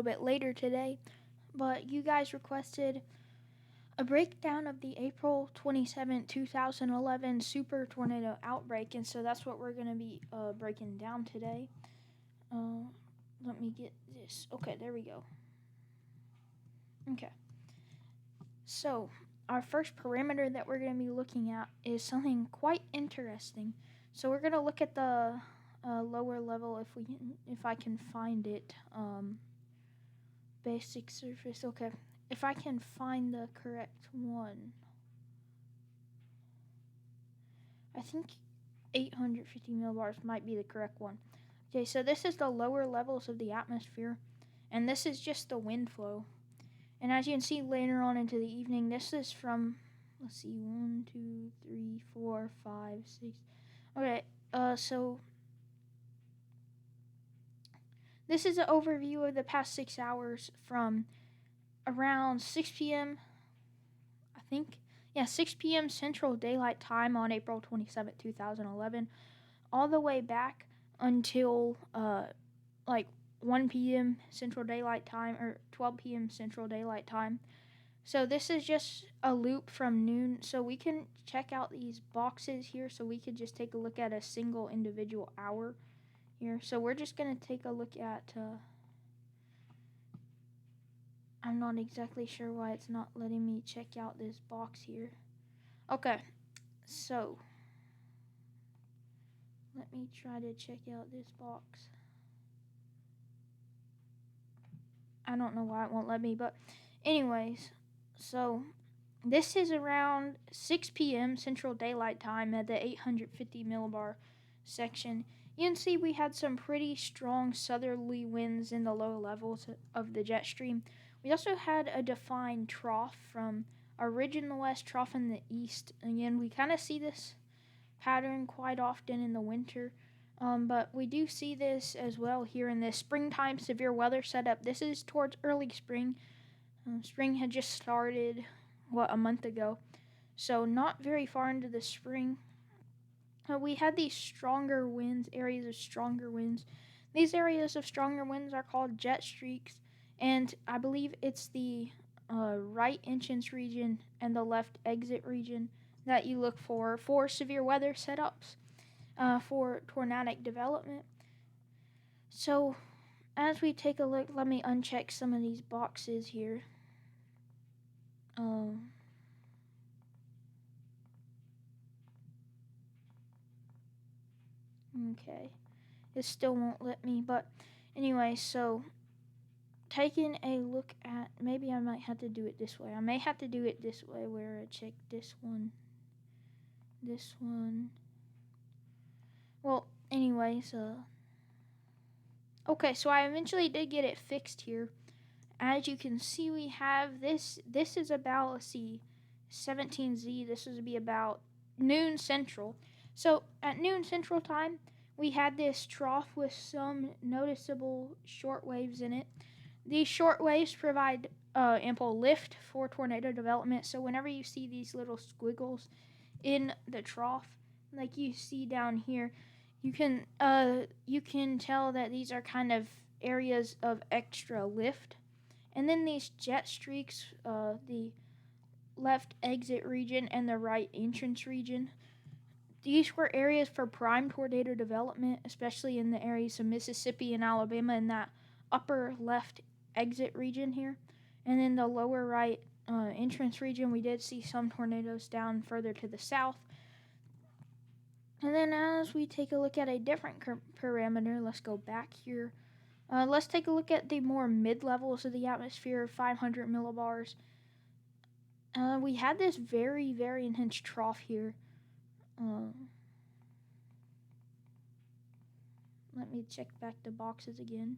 little bit later today, but you guys requested a breakdown of the April 27, 2011 super tornado outbreak, and so that's what we're going to be breaking down today. Let me get this. Okay, there we go. Okay. So, our first parameter that we're going to be looking at is something quite interesting. So, we're going to look at the lower level if I can find it. Basic surface. Okay. If I can find the correct one. I think 850 millibars might be the correct one. Okay, so this is the lower levels of the atmosphere, and this is just the wind flow. And as you can see later on into the evening, this is from, let's see, 1, 2, 3, 4, 5, 6. Okay, so this is an overview of the past 6 hours from around 6 p.m., I think. Yeah, 6 p.m. Central Daylight Time on April 27, 2011, all the way back until like 1 p.m. Central Daylight Time or 12 p.m. Central Daylight Time. So this is just a loop from noon. So we can check out these boxes here. So we could just take a look at a single individual hour here. So we're just going to take a look at... I'm not exactly sure why it's not letting me check out this box here. Okay, so let me try to check out this box. I don't know why it won't let me, but anyways, so this is around 6 p.m. Central Daylight Time at the 850 millibar section. You can see we had some pretty strong southerly winds in the low levels of the jet stream. We also had a defined trough from a ridge in the west, trough in the east. Again, we kind of see this pattern quite often in the winter. But we do see this as well here in this springtime severe weather setup. This is towards early spring. Spring had just started, a month ago. So not very far into the spring. We had these stronger winds, areas of stronger winds. These areas of stronger winds are called jet streaks. And I believe it's the right entrance region and the left exit region that you look for severe weather setups. For tornadic development. So, as we take a look, let me uncheck some of these boxes here. Okay, it still won't let me, but anyway, so taking a look at, maybe I might have to do it this way. I may have to do it this way where I check this one. Well, anyways, okay, so I eventually did get it fixed here. As you can see, we have this is about, let's see, 17Z. This would be about noon Central. So at noon Central time, we had this trough with some noticeable short waves in it. These short waves provide ample lift for tornado development. So whenever you see these little squiggles in the trough, like you see down here, you can tell that these are kind of areas of extra lift. And then these jet streaks, the left exit region and the right entrance region, these were areas for prime tornado development, especially in the areas of Mississippi and Alabama in that upper left exit region here. And then the lower right entrance region, we did see some tornadoes down further to the south. And then as we take a look at a different parameter, let's go back here. Let's take a look at the more mid-levels of the atmosphere, 500 millibars. We had this very, very intense trough here. Let me check back the boxes again.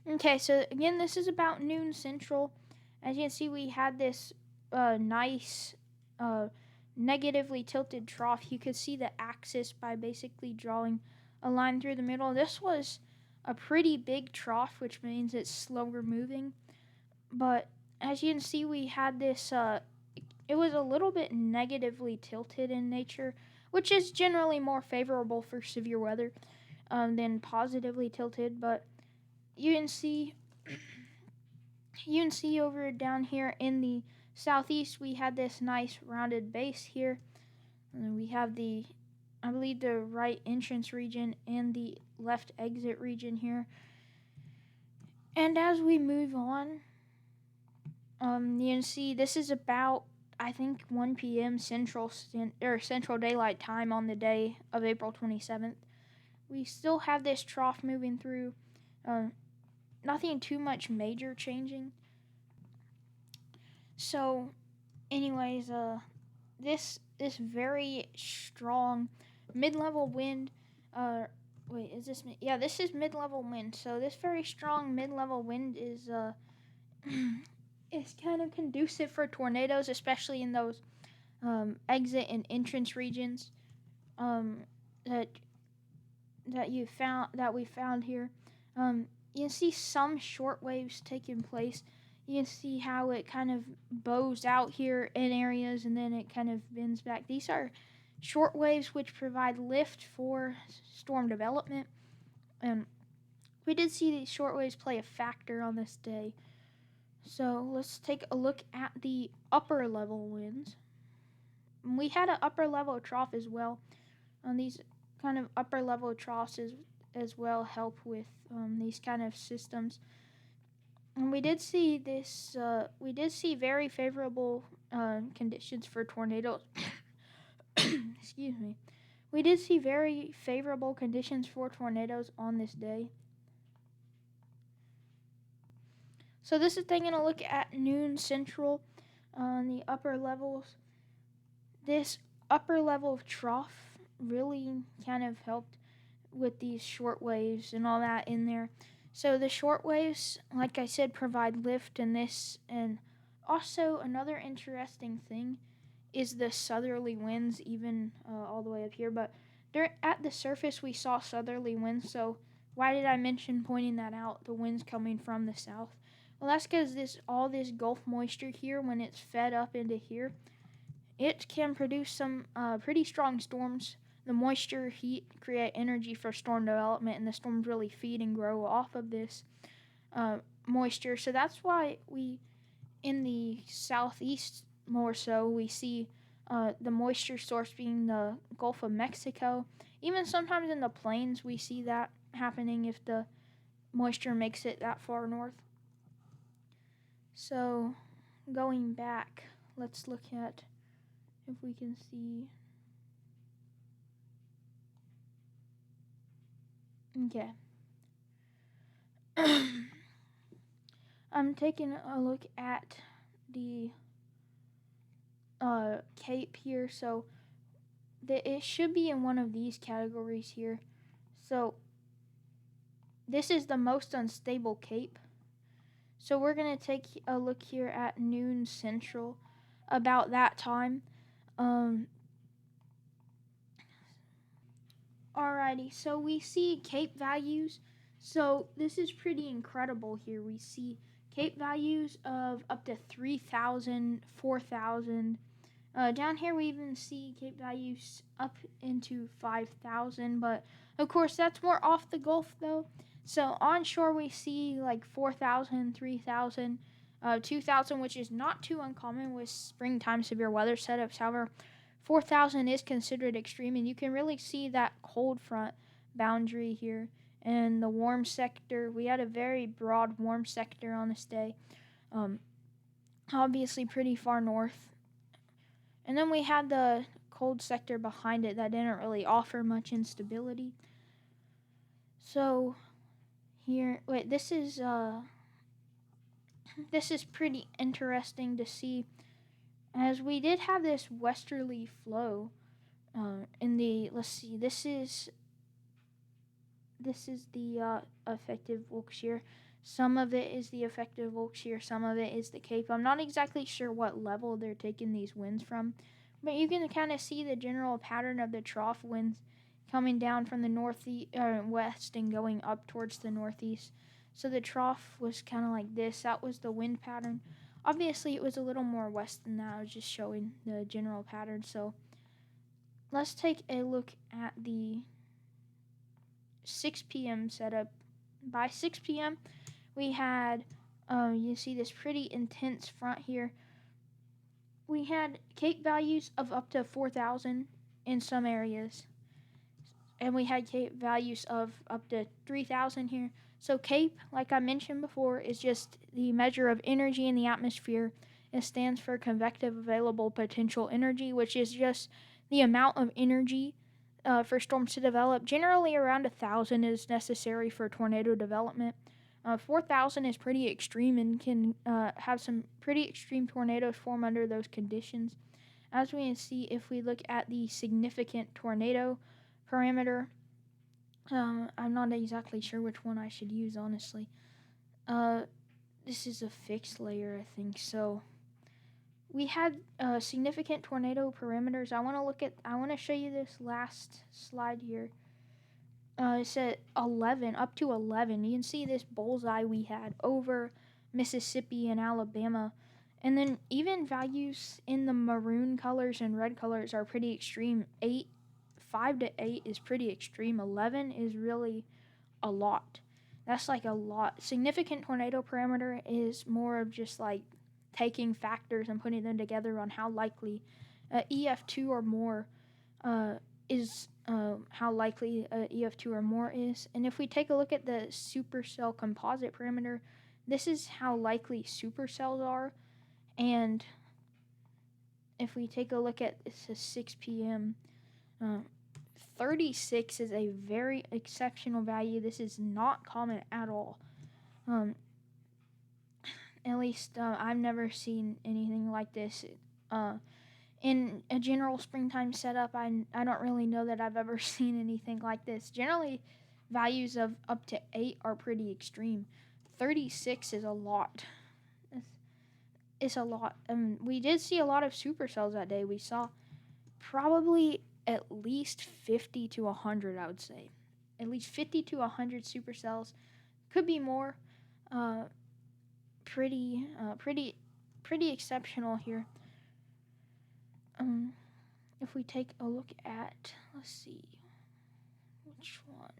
Okay, so again, this is about noon Central. As you can see, we had this nice negatively tilted trough. You could see the axis by basically drawing a line through the middle. This was a pretty big trough, which means it's slower moving. But as you can see, we had this, it was a little bit negatively tilted in nature. which is generally more favorable for severe weather than positively tilted. But you can see over down here in the southeast, we had this nice rounded base here. And then we have I believe the right entrance region and the left exit region here. And as we move on, you can see this is about, I think, 1 p.m. Central Daylight Time on the day of April 27th. We still have this trough moving through. Nothing too much major changing. So, anyways, this very strong mid-level wind. This is mid-level wind. So this very strong mid-level wind is is kind of conducive for tornadoes, especially in those exit and entrance regions that we found here. You can see some short waves taking place. You can see how it kind of bows out here in areas and then it kind of bends back. These are short waves which provide lift for storm development. And we did see these short waves play a factor on this day. So let's take a look at the upper level winds. We had an upper level trough as well. These kind of upper level troughs as well help with these kind of systems. And we did see this. We did see very favorable conditions for tornadoes. Excuse me. We did see very favorable conditions for tornadoes on this day. So this is taking a look at noon central on the upper levels. This upper level of trough really kind of helped with these short waves and all that in there. So the short waves, like I said, provide lift in this. And also another interesting thing is the southerly winds, even all the way up here. But at the surface, we saw southerly winds. So why did I mention pointing that out? The winds coming from the south. Well, that's because all this Gulf moisture here, when it's fed up into here, it can produce some pretty strong storms. The moisture, heat create energy for storm development, and the storms really feed and grow off of this moisture. So that's why in the southeast more so, we see the moisture source being the Gulf of Mexico. Even sometimes in the plains, we see that happening if the moisture makes it that far north. So, going back, let's look at if we can see. Okay. I'm taking a look at the cape here. So, it should be in one of these categories here. So, this is the most unstable cape. So we're going to take a look here at noon central about that time. Alrighty, so we see cape values. So this is pretty incredible here. We see cape values of up to 3,000, 4,000. Down here we even see cape values up into 5,000, but of course that's more off the Gulf though. So onshore we see like 4,000, 3,000, 2,000, which is not too uncommon with springtime severe weather setups. However, 4,000 is considered extreme, and you can really see that cold front boundary here. And the warm sector, we had a very broad warm sector on this day, obviously pretty far north. And then we had the cold sector behind it that didn't really offer much instability. So here, this is pretty interesting to see, as we did have this westerly flow in the, let's see, this is the effective Wiltshire. Some of it is the effective Wiltshire, some of it is the Cape. I'm not exactly sure what level they're taking these winds from, but you can kind of see the general pattern of the trough winds coming down from the west and going up towards the northeast. So the trough was kind of like this. That was the wind pattern. Obviously, it was a little more west than that. I was just showing the general pattern. So let's take a look at the 6 p.m. setup. By 6 p.m., we had, you see this pretty intense front here. We had CAPE values of up to 4,000 in some areas, and we had CAPE values of up to 3,000 here. So CAPE, like I mentioned before, is just the measure of energy in the atmosphere. It stands for convective available potential energy, which is just the amount of energy for storms to develop. Generally, around 1,000 is necessary for tornado development. 4,000 is pretty extreme and can have some pretty extreme tornadoes form under those conditions. As we can see, if we look at the significant tornado parameter, I'm not exactly sure which one I should use, honestly. This is a fixed layer, I think. So we had significant tornado parameters. I want to show you this last slide here. It's at 11, up to 11. You can see this bullseye we had over Mississippi and Alabama. And then even values in the maroon colors and red colors are pretty extreme. 5 to 8 is pretty extreme. 11 is really a lot. That's like a lot. Significant tornado parameter is more of just like taking factors and putting them together on how likely EF2 or more is how likely EF2 or more is. And if we take a look at the supercell composite parameter, this is how likely supercells are. And if we take a look at this is 6 p.m., 36 is a very exceptional value. This is not common at all. At least I've never seen anything like this. In a general springtime setup, I don't really know that I've ever seen anything like this. Generally, values of up to 8 are pretty extreme. 36 is a lot. It's a lot. We did see a lot of supercells that day. We saw probably at least 50 to 100, I would say. At least 50 to 100 supercells. Could be more. Pretty exceptional here. If we take a look at, let's see, which one?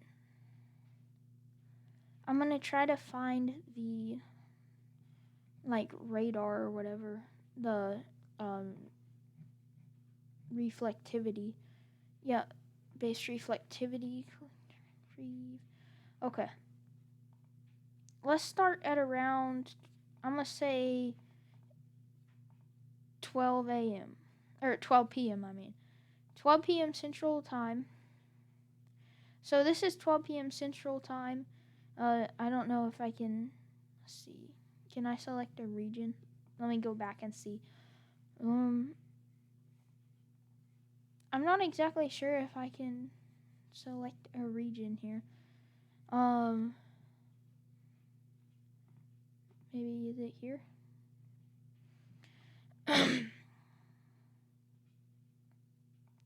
I'm gonna try to find the like radar or whatever, the reflectivity. Yeah, base reflectivity. Okay. Let's start at around, I'm gonna say 12 a.m. or 12 p.m. 12 p.m. Central Time. So this is 12 p.m. Central Time. I don't know if I can, let's see. Can I select a region? Let me go back and see. I'm not exactly sure if I can select a region here. Maybe is it here?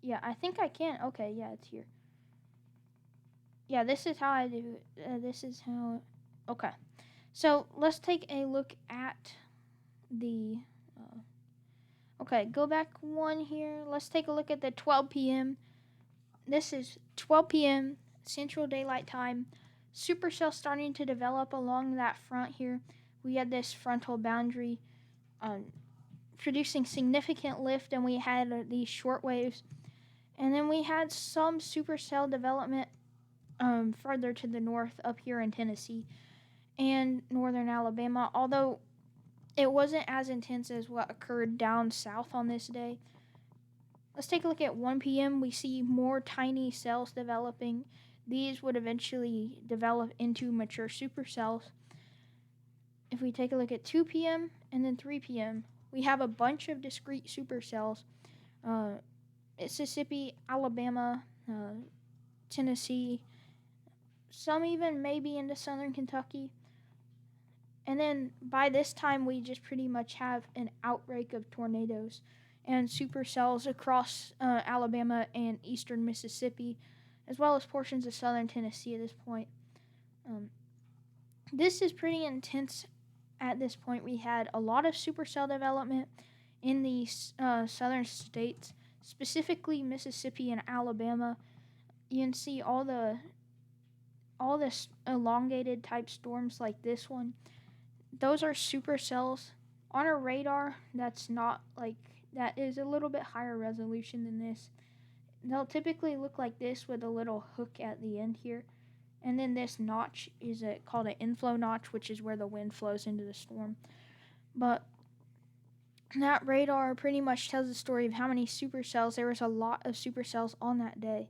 Yeah, I think I can. Okay, yeah, it's here. Yeah, this is how I do it. This is how. Okay. So let's take a look at the. Okay, go back one here. Let's take a look at the 12 p.m. This is 12 p.m. Central Daylight Time. Supercell starting to develop along that front here. We had this frontal boundary producing significant lift, and we had these short waves. And then we had some supercell development further to the north up here in Tennessee and northern Alabama, although it wasn't as intense as what occurred down south on this day. Let's take a look at 1 p.m. We see more tiny cells developing. These would eventually develop into mature supercells. If we take a look at 2 p.m. and then 3 p.m., we have a bunch of discrete supercells. Mississippi, Alabama, Tennessee, some even maybe into southern Kentucky. And then by this time, we just pretty much have an outbreak of tornadoes and supercells across Alabama and eastern Mississippi, as well as portions of southern Tennessee at this point. This is pretty intense at this point. We had a lot of supercell development in the southern states. specifically Mississippi and Alabama. You can see all this elongated type storms like this one. Those are supercells on a radar that's not like that is a little bit higher resolution than this. They'll typically look like this with a little hook at the end here. And then this notch is called an inflow notch, which is where the wind flows into the storm. But that radar pretty much tells the story of how many supercells. There was a lot of supercells on that day.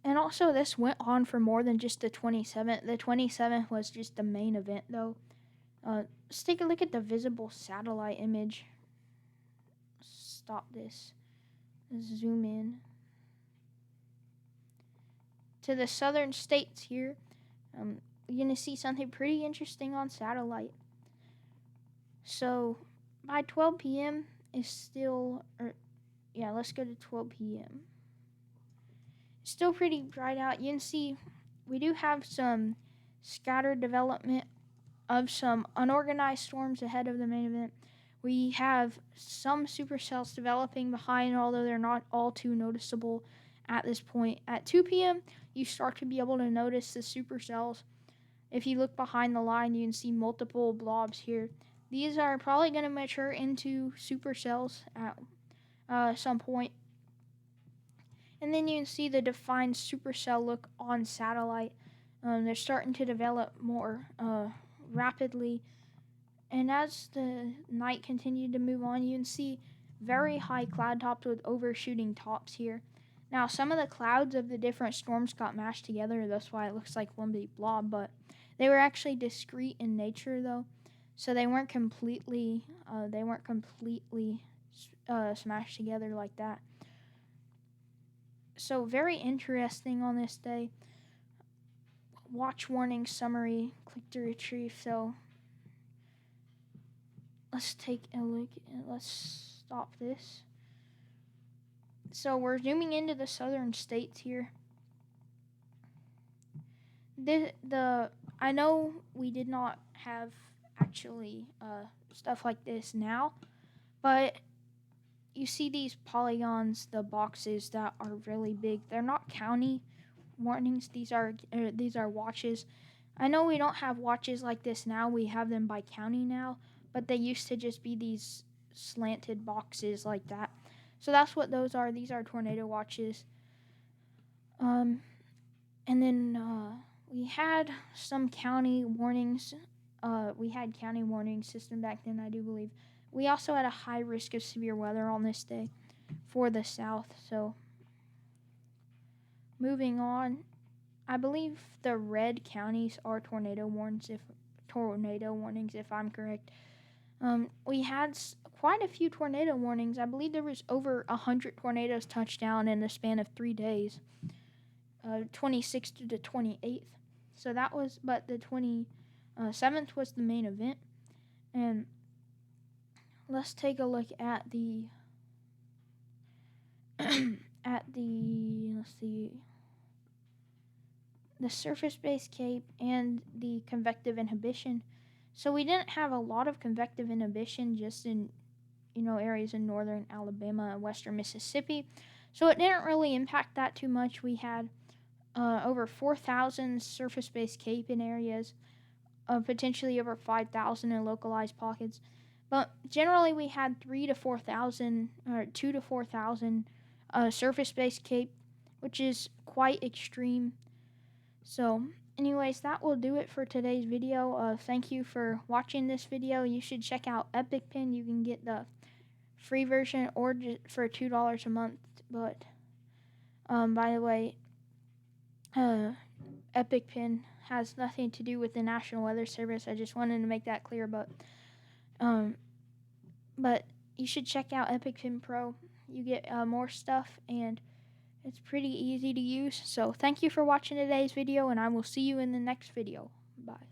And also, this went on for more than just the 27th. The 27th was just the main event, though. Let's take a look at the visible satellite image. Stop this. Zoom in to the southern states here. You're going to see something pretty interesting on satellite. So, by 12 p.m. is still... let's go to 12 p.m. Still pretty bright out. You can see we do have some scattered development of some unorganized storms ahead of the main event. We have some supercells developing behind, although they're not all too noticeable at this point. At 2 p.m., you start to be able to notice the supercells. If you look behind the line, you can see multiple blobs here. These are probably going to mature into supercells at some point. And then you can see the defined supercell look on satellite. They're starting to develop more rapidly. And as the night continued to move on, you can see very high cloud tops with overshooting tops here. Now, some of the clouds of the different storms got mashed together. That's why it looks like one big blob. But they were actually discrete in nature, though. So they weren't completely smashed together like that. So very interesting on this day. Watch warning summary. Click to retrieve. So let's take a look. Let's stop this. So we're zooming into the southern states here. I know we did not have actually stuff like this now, but you see these polygons, the boxes that are really big. They're not county warnings. These are watches. I know we don't have watches like this now. We have them by county now, but they used to just be these slanted boxes like that. So that's what those are. These are tornado watches. And then we had some county warnings. We had county warning system back then, I do believe. We also had a high risk of severe weather on this day for the South. So, moving on, I believe the red counties are tornado warnings, if I'm correct. We had quite a few tornado warnings. I believe there was over 100 tornadoes touched down in the span of 3 days, 26th to the 28th. So that was, but the 27th was the main event, and let's take a look at the the surface-based cape and the convective inhibition. So we didn't have a lot of convective inhibition just in areas in northern Alabama and western Mississippi. So it didn't really impact that too much. We had over 4,000 surface-based cape in areas, potentially over 5,000 in localized pockets. But generally, we had 2 to 4,000 surface-based cape, which is quite extreme. So, anyways, that will do it for today's video. Thank you for watching this video. You should check out EpicPen. You can get the free version or just for $2 a month. But, by the way, EpicPen has nothing to do with the National Weather Service. I just wanted to make that clear. But you should check out EpicPen Pro. You get more stuff, and it's pretty easy to use. So thank you for watching today's video, and I will see you in the next video. Bye.